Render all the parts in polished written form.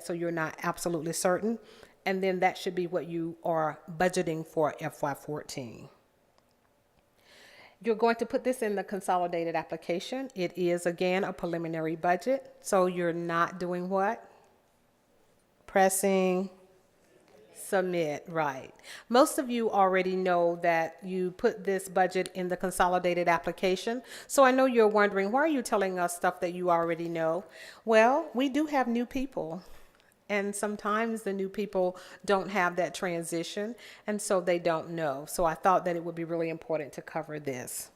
so you're not absolutely certain. And then that should be what you are budgeting for FY14. You're going to put this in the consolidated application. It is, again, a preliminary budget. So you're not doing what? Pressing submit, right. Most of you already know that you put this budget in the consolidated application. So I know you're wondering, why are you telling us stuff that you already know? Well, we do have new people. And sometimes the new people don't have that transition, and so they don't know. So I thought that it would be really important to cover this.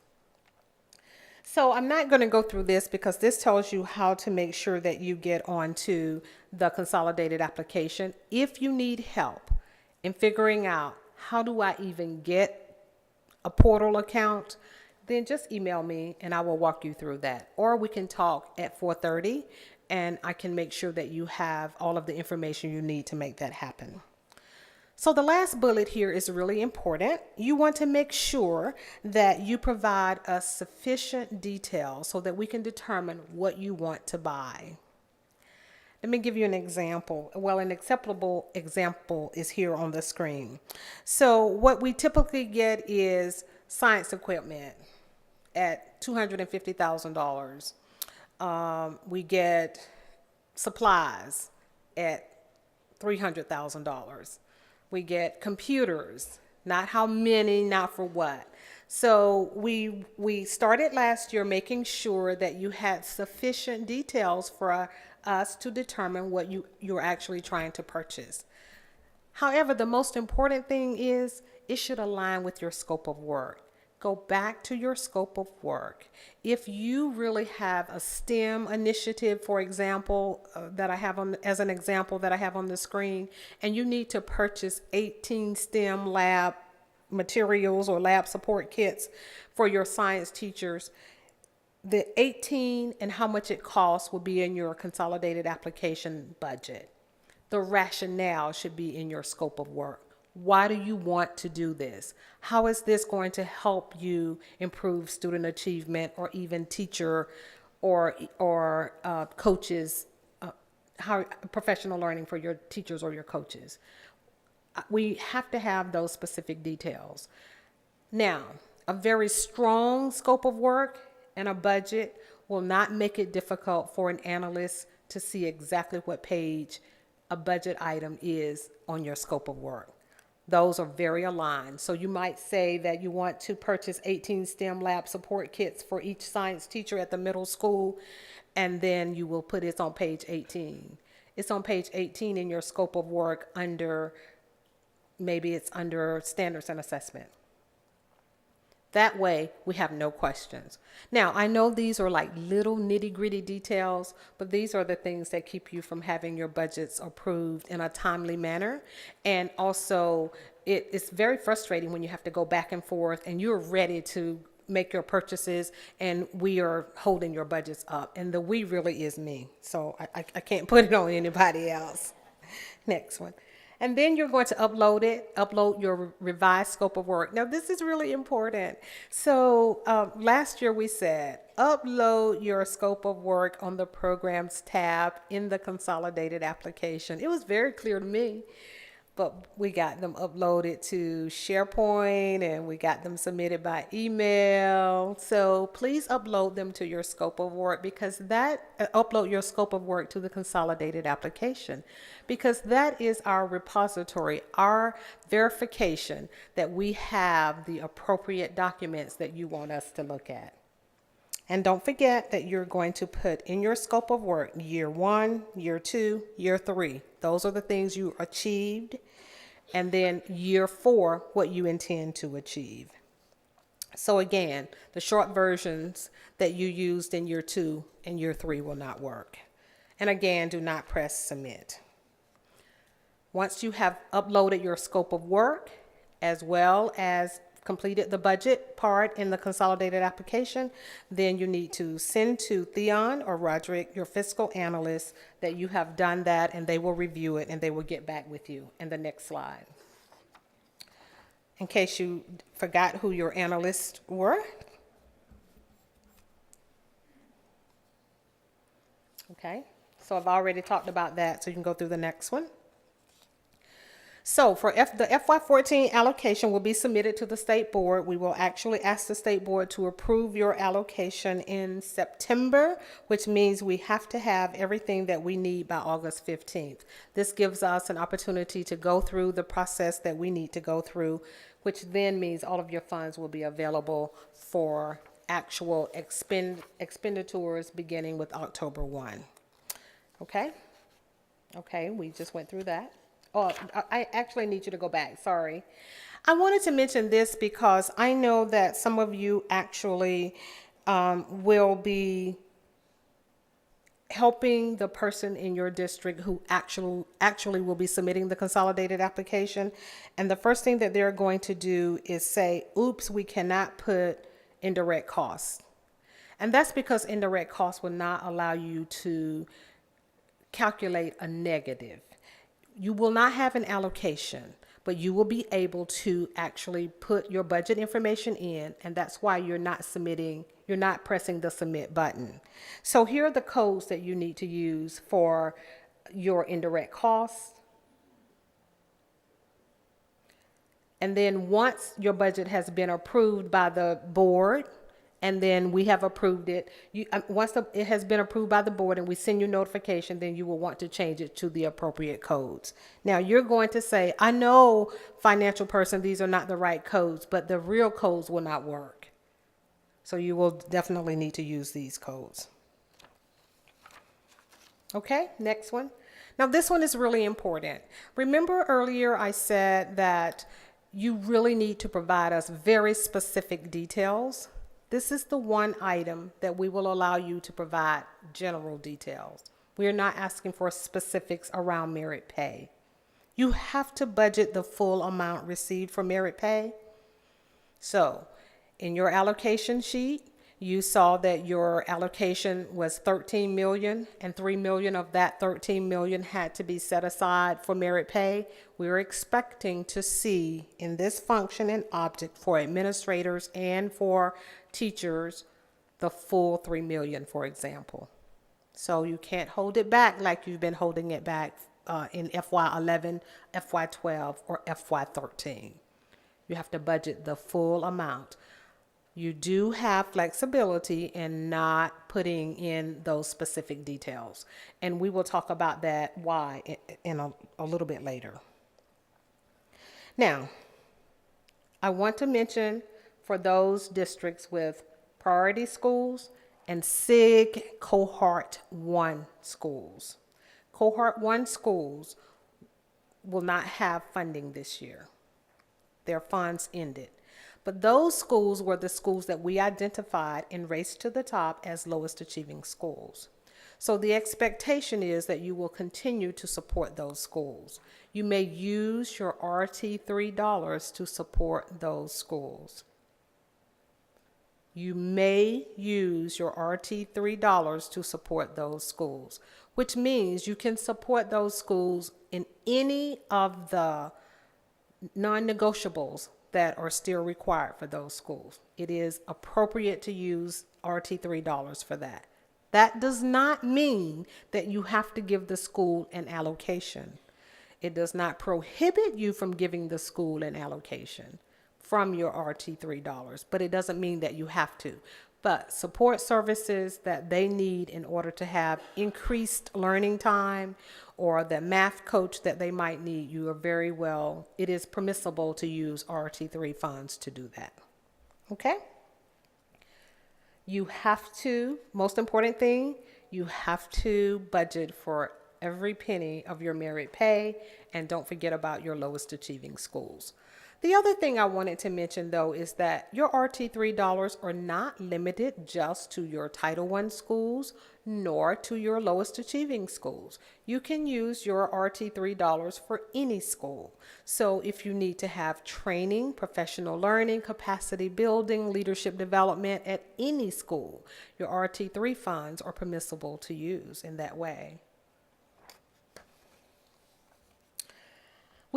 So I'm not going to go through this because this tells you how to make sure that you get onto the consolidated application. If you need help in figuring out how do I even get a portal account, then just email me and I will walk you through that. Or we can talk at 4:30 and I can make sure that you have all of the information you need to make that happen. So the last bullet here is really important. You want to make sure that you provide us sufficient detail so that we can determine what you want to buy. Let me give you an example. Well, an acceptable example is here on the screen. So what we typically get is science equipment at $250,000. We get supplies at $300,000. We get computers, not how many, not for what. So we started last year making sure that you had sufficient details for us to determine what you're actually trying to purchase. However, the most important thing is it should align with your scope of work. Go back to your scope of work. If you really have a STEM initiative, for example, that I have as an example that I have on the screen, and you need to purchase 18 STEM lab materials or lab support kits for your science teachers, the 18 and how much it costs will be in your consolidated application budget. The rationale should be in your scope of work. Why do you want to do this? How is this going to help you improve student achievement or even teacher or coaches, how professional learning for your teachers or your coaches? We have to have those specific details. Now, a very strong scope of work and a budget will not make it difficult for an analyst to see exactly what page a budget item is on your scope of work. Those are very aligned. So you might say that you want to purchase 18 STEM lab support kits for each science teacher at the middle school, and then you will put it on page 18. It's on page 18 in your scope of work under, maybe it's under standards and assessment. That way, we have no questions. Now, I know these are like little nitty-gritty details, but these are the things that keep you from having your budgets approved in a timely manner. And also, it's very frustrating when you have to go back and forth and you're ready to make your purchases and we are holding your budgets up. And the we really is me. So I can't put it on anybody else. Next one. And then you're going to upload your revised scope of work. Now, this is really important. So last year we said, upload your scope of work on the programs tab in the consolidated application. It was very clear to me, but we got them uploaded to SharePoint and we got them submitted by email. So please upload them to your scope of work because upload your scope of work to the consolidated application because that is our repository, our verification that we have the appropriate documents that you want us to look at. And don't forget that you're going to put in your scope of work year 1, year 2, year 3. Those are the things you achieved. And then year 4, what you intend to achieve. So again, the short versions that you used in year 2 and year 3 will not work. And again, do not press submit. Once you have uploaded your scope of work as well as completed the budget part in the consolidated application, then you need to send to Theon or Roderick, your fiscal analyst, that you have done that and they will review it and they will get back with you in the next slide. In case you forgot who your analysts were. Okay, So I've already talked about that, so you can go through the next one. So for the FY14 allocation will be submitted to the state board. We will actually ask the state board to approve your allocation in September, which means we have to have everything that we need by August 15th. This gives us an opportunity to go through the process that we need to go through, which then means all of your funds will be available for actual expenditures beginning with October 1. Okay? Okay, we just went through that. Oh, I actually need you to go back. Sorry. I wanted to mention this because I know that some of you actually will be helping the person in your district who actually will be submitting the consolidated application. And the first thing that they're going to do is say, oops, we cannot put indirect costs. And that's because indirect costs will not allow you to calculate a negative. You will not have an allocation, but you will be able to actually put your budget information in, and that's why you're not pressing the submit button. So here are the codes that you need to use for your indirect costs. And then once your budget has been approved by the board, and then we have approved it, once it has been approved by the board and we send you notification, then you will want to change it to the appropriate codes. Now you're going to say, I know, financial person, these are not the right codes, but the real codes will not work. So you will definitely need to use these codes. Okay, next one. Now this one is really important. Remember earlier I said that you really need to provide us very specific details. This is the one item that we will allow you to provide general details. We are not asking for specifics around merit pay. You have to budget the full amount received for merit pay. So in your allocation sheet, you saw that your allocation was $13 million, and $3 million of that $13 million had to be set aside for merit pay. We're expecting to see in this function and object for administrators and for teachers the full $3 million, for example. So you can't hold it back like you've been holding it back in FY11, FY12, or FY13. You have to budget the full amount. You do have flexibility in not putting in those specific details. And we will talk about that why in a little bit later. Now, I want to mention for those districts with priority schools and SIG Cohort 1 schools. Cohort 1 schools will not have funding this year. Their funds ended. But those schools were the schools that we identified in Race to the Top as lowest achieving schools. So the expectation is that you will continue to support those schools. You may use your RT3 to support those schools. You may use your RT3 to support those schools, which means you can support those schools in any of the non-negotiables that are still required for those schools. It is appropriate to use RT3 for that. That does not mean that you have to give the school an allocation. It does not prohibit you from giving the school an allocation from your RT3, but it doesn't mean that you have to. But support services that they need in order to have increased learning time, or the math coach that they might need, it is permissible to use RT3 funds to do that. Okay? You have to, most important thing, you have to budget for every penny of your merit pay, and don't forget about your lowest achieving schools. The other thing I wanted to mention, though, is that your RT3 are not limited just to your Title I schools, nor to your lowest achieving schools. You can use your RT3 for any school. So if you need to have training, professional learning, capacity building, leadership development at any school, your RT3 funds are permissible to use in that way.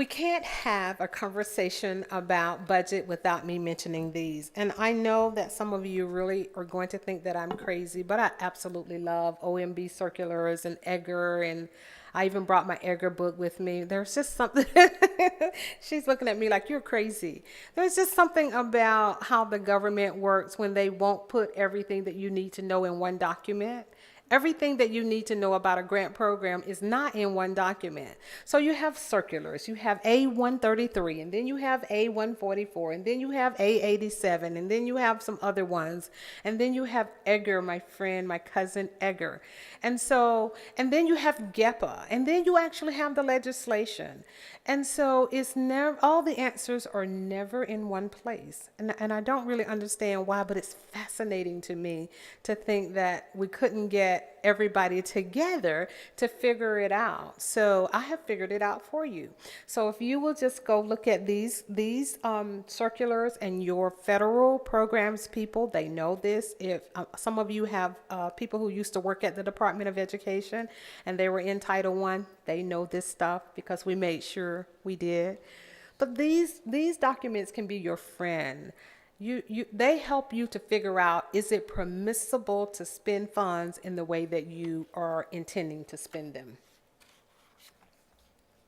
We can't have a conversation about budget without me mentioning these. And I know that some of you really are going to think that I'm crazy, but I absolutely love OMB circulars and Edgar. And I even brought my Edgar book with me. There's just something, she's looking at me like, you're crazy. There's just something about how the government works when they won't put everything that you need to know in one document. Everything that you need to know about a grant program is not in one document. So you have circulars, you have A133, and then you have A144, and then you have A87, and then you have some other ones. And then you have Edgar, my friend, my cousin Edgar. And then you have GEPA, and then you actually have the legislation. And so it's never, all the answers are never in one place. And I don't really understand why, but it's fascinating to me to think that we couldn't get everybody together to figure it out. So I have figured it out for you. So if you will just go look at these circulars, and your federal programs people, they know this. If some of you have people who used to work at the Department of Education and they were in Title I, they know this stuff because we made sure we did. But these documents can be your friend. They help you to figure out, is it permissible to spend funds in the way that you are intending to spend them?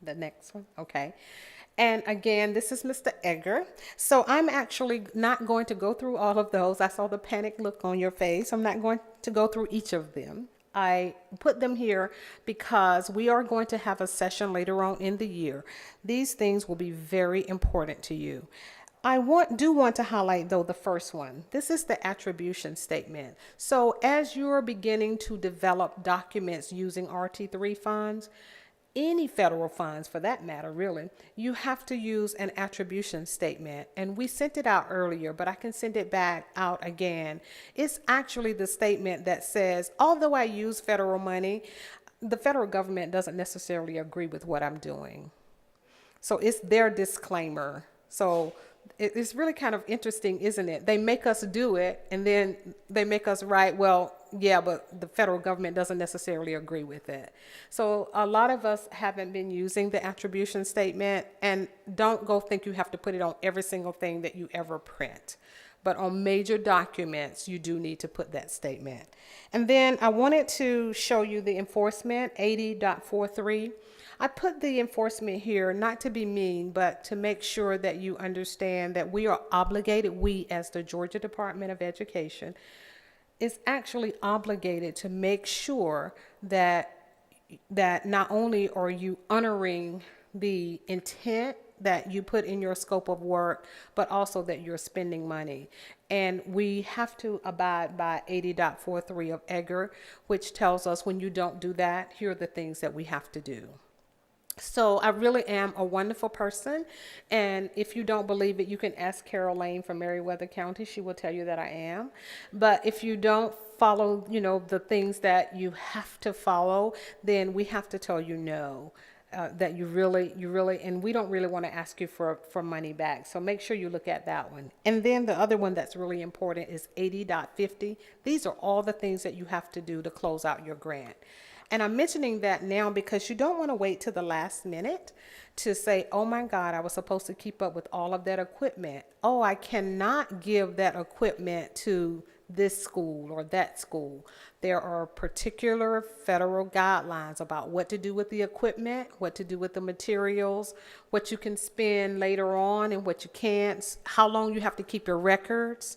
The next one, okay. And again, this is Mr. Edgar. So I'm actually not going to go through all of those. I saw the panic look on your face. I'm not going to go through each of them. I put them here because we are going to have a session later on in the year. These things will be very important to you. I do want to highlight, though, the first one. This is the attribution statement. So as you're beginning to develop documents using RT3 funds, any federal funds for that matter, really, you have to use an attribution statement. And we sent it out earlier, but I can send it back out again. It's actually the statement that says, although I use federal money, the federal government doesn't necessarily agree with what I'm doing. So it's their disclaimer. So it's really kind of interesting, isn't it? They make us do it, and then they make us write, well, yeah, but the federal government doesn't necessarily agree with it. So a lot of us haven't been using the attribution statement, and don't go think you have to put it on every single thing that you ever print. But on major documents, you do need to put that statement. And then I wanted to show you the enforcement 80.43. I put the enforcement here not to be mean, but to make sure that you understand that we are obligated, we as the Georgia Department of Education is actually obligated to make sure that not only are you honoring the intent that you put in your scope of work, but also that you're spending money. And we have to abide by 80.43 of Edgar, which tells us when you don't do that, here are the things that we have to do. So I really am a wonderful person. And if you don't believe it, you can ask Carol Lane from Meriwether County. She will tell you that I am. But if you don't follow, the things that you have to follow, then we have to tell you no. That you really, and we don't really want to ask you for money back. So make sure you look at that one. And then the other one that's really important is 80.50. These are all the things that you have to do to close out your grant. And I'm mentioning that now because you don't want to wait till the last minute to say, oh my God, I was supposed to keep up with all of that equipment. Oh, I cannot give that equipment to this school or that school. There are particular federal guidelines about what to do with the equipment, what to do with the materials, what you can spend later on and what you can't, how long you have to keep your records.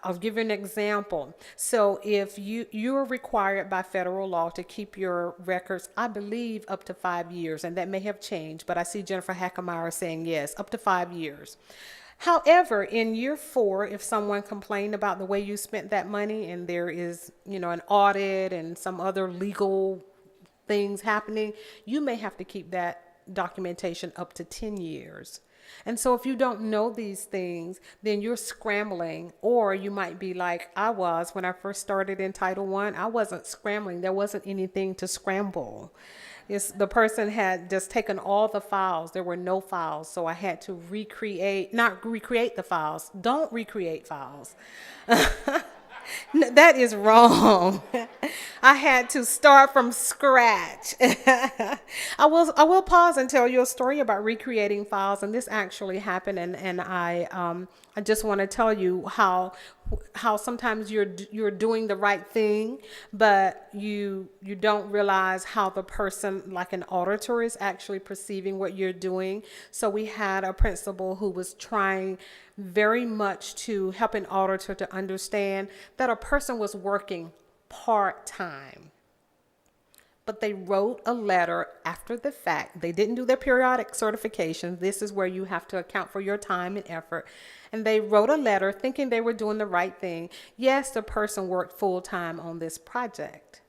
I'll give you an example. So if you're required by federal law to keep your records, I believe up to 5 years, and that may have changed, but I see Jennifer Hackemeyer saying yes, up to 5 years. However, in year 4, if someone complained about the way you spent that money and there is, an audit and some other legal things happening, you may have to keep that documentation up to 10 years. And so if you don't know these things, then you're scrambling, or you might be like I was when I first started in Title I. I wasn't scrambling. There wasn't anything to scramble. The person had just taken all the files. There were no files. So I had to not recreate the files. Don't recreate files. That is wrong. I had to start from scratch. I will pause and tell you a story about recreating files, and this actually happened. And I just want to tell you how sometimes you're doing the right thing, but you don't realize how the person, like an auditor, is actually perceiving what you're doing. So we had a principal who was trying very much to help an auditor to understand that a person was working part-time, but they wrote a letter after the fact. They didn't do their periodic certification. This is where you have to account for your time and effort. And they wrote a letter thinking they were doing the right thing. Yes, the person worked full-time on this project.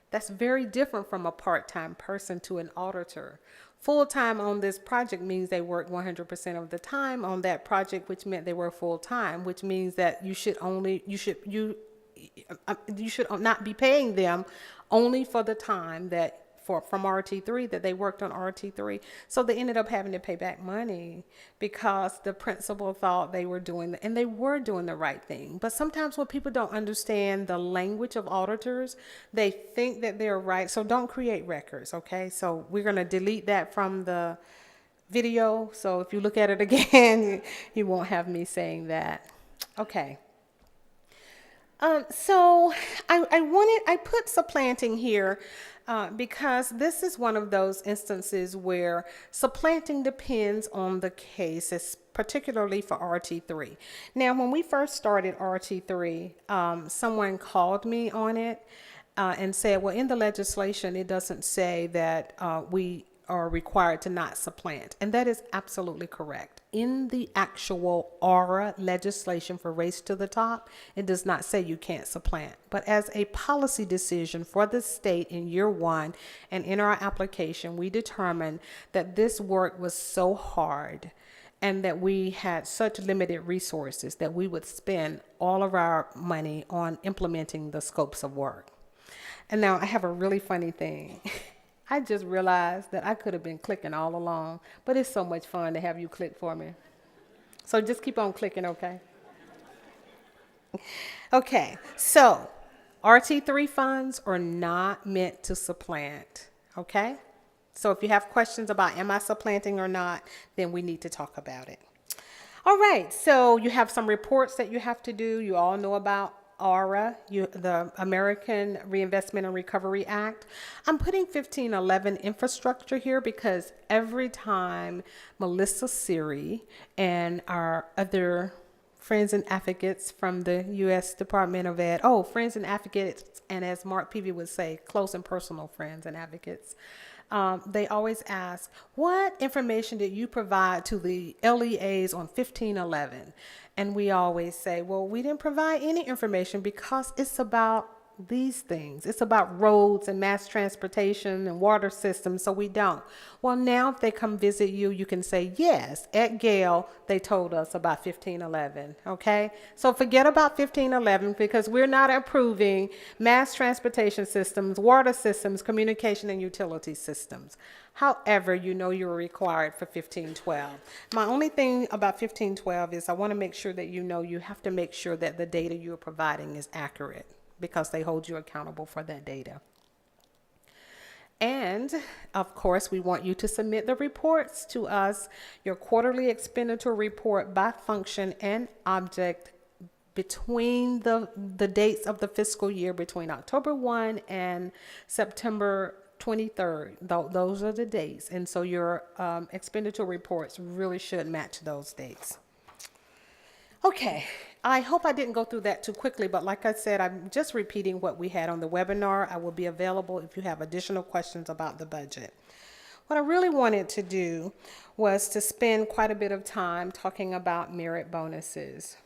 That's very different from a part-time person to an auditor. Full-time on this project means they work 100% of the time on that project, which meant they were full-time, which means that you should not be paying them only for the time that from RT3 that they worked on RT3. So they ended up having to pay back money because the principal thought they were doing and they were doing the right thing. But sometimes when people don't understand the language of auditors, they think that they're right. So don't create records, okay? So we're going to delete that from the video. So if you look at it again, you won't have me saying that. Okay. So I put supplanting here because this is one of those instances where supplanting depends on the case, particularly for RT3. Now, when we first started RT3, someone called me on it and said, well, in the legislation, it doesn't say that we are required to not supplant. And that is absolutely correct. In the actual ARA legislation for Race to the Top, it does not say you can't supplant. But as a policy decision for the state in year one and in our application, we determined that this work was so hard and that we had such limited resources that we would spend all of our money on implementing the scopes of work. And now I have a really funny thing. I just realized that I could have been clicking all along, but it's so much fun to have you click for me. So just keep on clicking, okay? Okay, so RT3 funds are not meant to supplant, okay? So if you have questions about am I supplanting or not, then we need to talk about it. All right, so you have some reports that you have to do. You all know about ARA, the American Reinvestment and Recovery Act. I'm putting 1511 infrastructure here because every time Melissa Siri and our other friends and advocates from the U.S. Department of Ed, friends and advocates, and as Mark Peavy would say, close and personal friends and advocates, they always ask, what information did you provide to the LEAs on 1511? And we always say, well, we didn't provide any information because it's about these things. It's about roads and mass transportation and water systems, so we don't. Well, now if they come visit you, you can say, yes, at Gale, they told us about 1511, okay? So forget about 1511 because we're not approving mass transportation systems, water systems, communication and utility systems. However, you know you're required for 1512. My only thing about 1512 is I want to make sure that you know you have to make sure that the data you're providing is accurate, because they hold you accountable for that data. And of course, we want you to submit the reports to us, your quarterly expenditure report by function and object between the dates of the fiscal year between October 1 and September 23rd. Those are the dates. And so your expenditure reports really should match those dates. Okay, I hope I didn't go through that too quickly, but like I said, I'm just repeating what we had on the webinar. I will be available if you have additional questions about the budget. What I really wanted to do was to spend quite a bit of time talking about merit bonuses.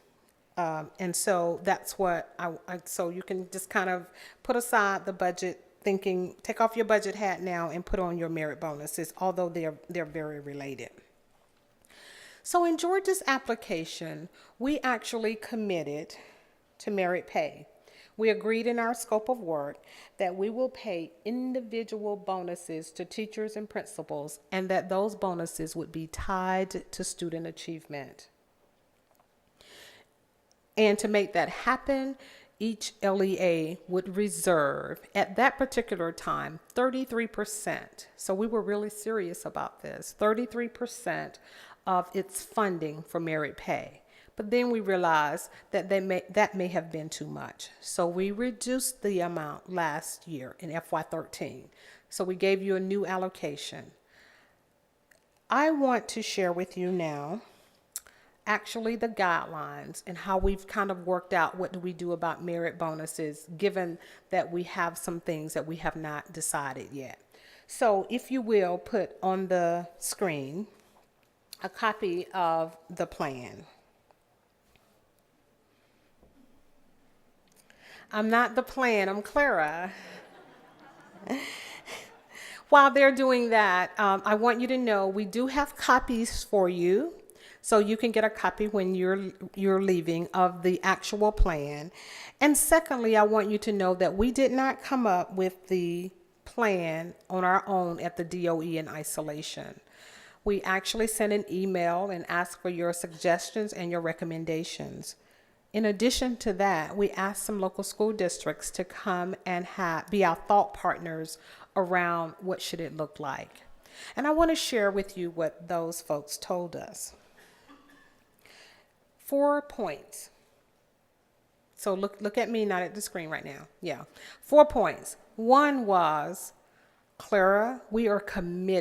And so that's what so you can just kind of put aside the budget thinking, take off your budget hat now and put on your merit bonuses, although they're very related. So in Georgia's application, we actually committed to merit pay. We agreed in our scope of work that we will pay individual bonuses to teachers and principals, and that those bonuses would be tied to student achievement. And to make that happen, each LEA would reserve at that particular time 33%. So we were really serious about this, 33% of its funding for merit pay. But then we realized that that may have been too much. So we reduced the amount last year in FY13. So we gave you a new allocation. I want to share with you now actually the guidelines and how we've kind of worked out what do we do about merit bonuses, given that we have some things that we have not decided yet. So if you will, put on the screen a copy of the plan. I'm not the plan, I'm Clara. While they're doing that, I want you to know we do have copies for you. So you can get a copy when you're leaving of the actual plan. And secondly, I want you to know that we did not come up with the plan on our own at the DOE in isolation. We actually sent an email and asked for your suggestions and your recommendations. In addition to that, we asked some local school districts to come and be our thought partners around what should it look like. And I want to share with you what those folks told us. 4 points. So look at me, not at the screen right now. Yeah, 4 points. One was, Clara, we are committed